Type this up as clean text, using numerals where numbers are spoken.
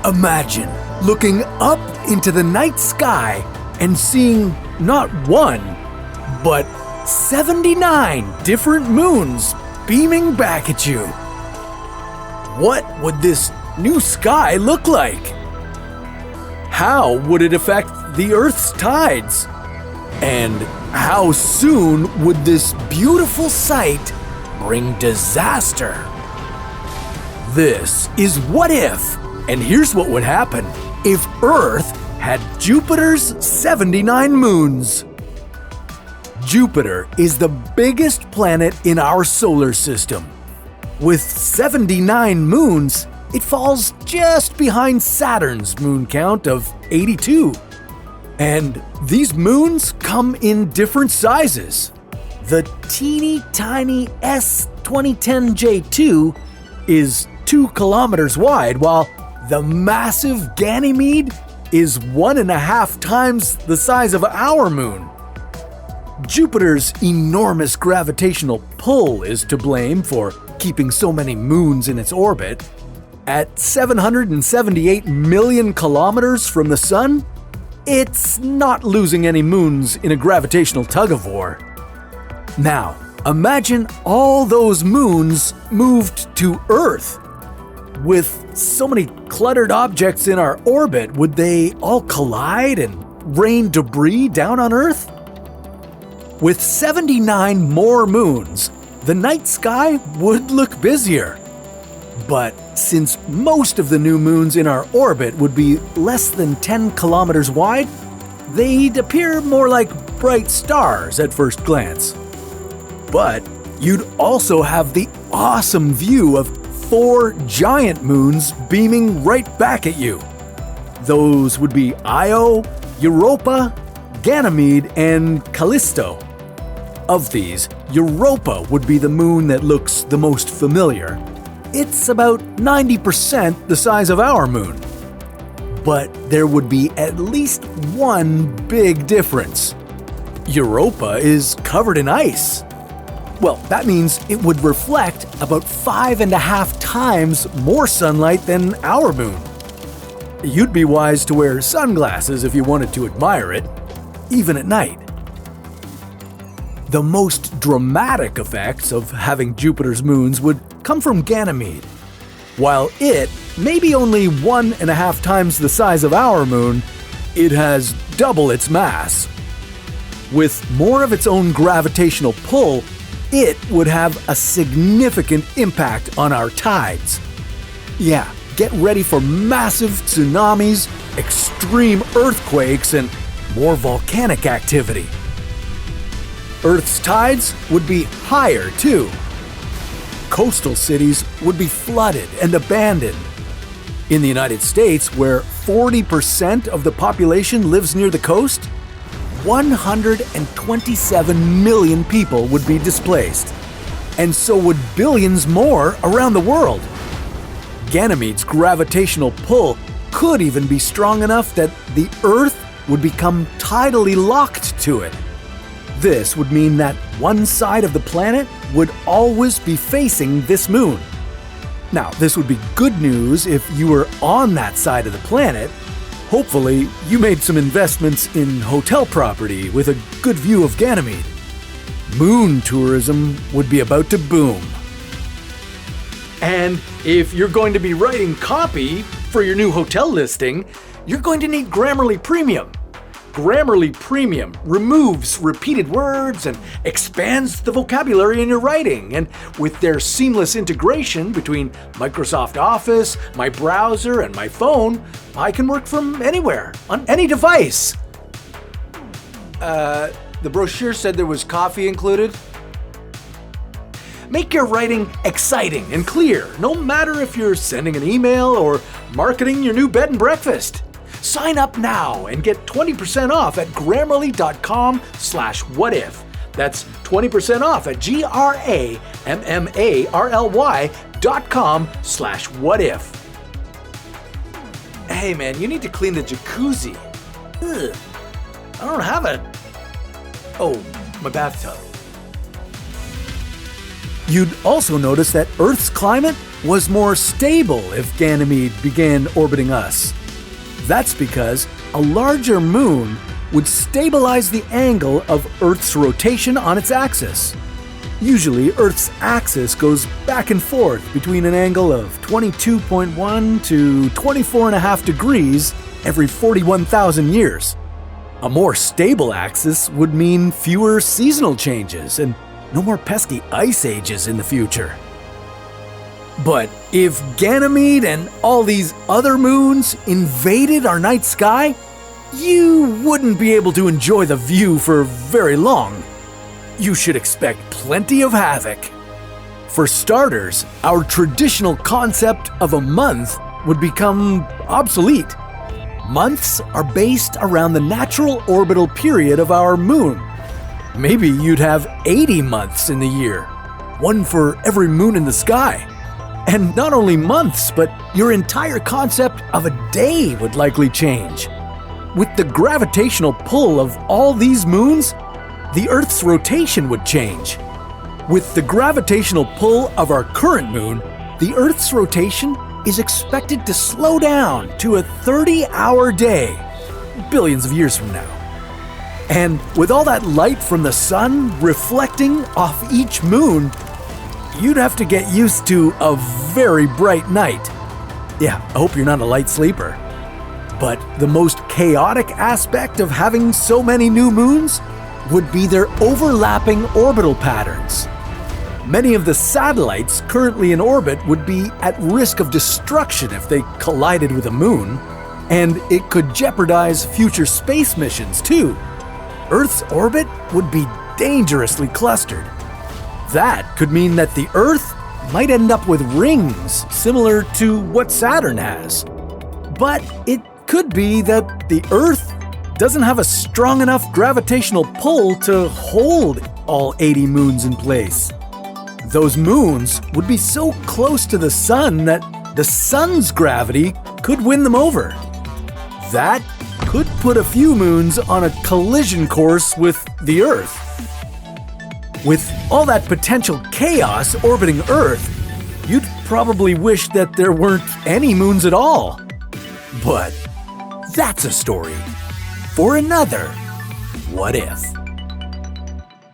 Imagine looking up into the night sky and seeing not one, but 79 different moons beaming back at you. What would this new sky look like? How would it affect the Earth's tides? And how soon would this beautiful sight bring disaster? This is What If, and here's what would happen if Earth had Jupiter's 79 moons. Jupiter is the biggest planet in our solar system. With 79 moons, it falls just behind Saturn's moon count of 82. And these moons come in different sizes. The teeny tiny S2010J2 is 2 kilometers wide, while the massive Ganymede is 1.5 times the size of our moon. Jupiter's enormous gravitational pull is to blame for keeping so many moons in its orbit. At 778 million kilometers from the Sun, it's not losing any moons in a gravitational tug-of-war. Now, imagine all those moons moved to Earth. With so many cluttered objects in our orbit, would they all collide and rain debris down on Earth? With 79 more moons, the night sky would look busier. But since most of the new moons in our orbit would be less than 10 kilometers wide, they'd appear more like bright stars at first glance. But you'd also have the awesome view of 4 giant moons beaming right back at you. Those would be Io, Europa, Ganymede, and Callisto. Of these, Europa would be the moon that looks the most familiar. It's about 90% the size of our moon. But there would be at least one big difference. Europa is covered in ice. Well, that means it would reflect about 5.5 times more sunlight than our moon. You'd be wise to wear sunglasses if you wanted to admire it, even at night. The most dramatic effects of having Jupiter's moons would come from Ganymede. While it may be only 1.5 times the size of our moon, it has double its mass. With more of its own gravitational pull, it would have a significant impact on our tides. Yeah, get ready for massive tsunamis, extreme earthquakes, and more volcanic activity. Earth's tides would be higher too. Coastal cities would be flooded and abandoned. In the United States, where 40% of the population lives near the coast, 127 million people would be displaced, and so would billions more around the world. Ganymede's gravitational pull could even be strong enough that the Earth would become tidally locked to it. This would mean that one side of the planet would always be facing this moon. Now, this would be good news if you were on that side of the planet. Hopefully, you made some investments in hotel property with a good view of Ganymede. Moon tourism would be about to boom. And if you're going to be writing copy for your new hotel listing, you're going to need Grammarly Premium. Grammarly Premium removes repeated words and expands the vocabulary in your writing. And with their seamless integration between Microsoft Office, my browser, and my phone, I can work from anywhere, on any device. The brochure said there was coffee included. Make your writing exciting and clear, no matter if you're sending an email or marketing your new bed and breakfast. Sign up now and get 20% off at Grammarly.com/whatif. That's 20% off at Grammarly.com/whatif. Hey man, you need to clean the jacuzzi. Ugh, I don't have a... Oh, my bathtub. You'd also notice that Earth's climate was more stable if Ganymede began orbiting us. That's because a larger moon would stabilize the angle of Earth's rotation on its axis. Usually, Earth's axis goes back and forth between an angle of 22.1 to 24.5 degrees every 41,000 years. A more stable axis would mean fewer seasonal changes and no more pesky ice ages in the future. But if Ganymede and all these other moons invaded our night sky, you wouldn't be able to enjoy the view for very long. You should expect plenty of havoc. For starters, our traditional concept of a month would become obsolete. Months are based around the natural orbital period of our moon. Maybe you'd have 80 months in the year, one for every moon in the sky. And not only months, but your entire concept of a day would likely change. With the gravitational pull of all these moons, the Earth's rotation would change. With the gravitational pull of our current moon, the Earth's rotation is expected to slow down to a 30-hour day, billions of years from now. And with all that light from the sun reflecting off each moon, you'd have to get used to a very bright night. Yeah, I hope you're not a light sleeper. But the most chaotic aspect of having so many new moons would be their overlapping orbital patterns. Many of the satellites currently in orbit would be at risk of destruction if they collided with a moon, and it could jeopardize future space missions too. Earth's orbit would be dangerously clustered. That could mean that the Earth might end up with rings similar to what Saturn has. But it could be that the Earth doesn't have a strong enough gravitational pull to hold all 80 moons in place. Those moons would be so close to the sun that the sun's gravity could win them over. That could put a few moons on a collision course with the Earth. With all that potential chaos orbiting Earth, you'd probably wish that there weren't any moons at all. But that's a story for another What If.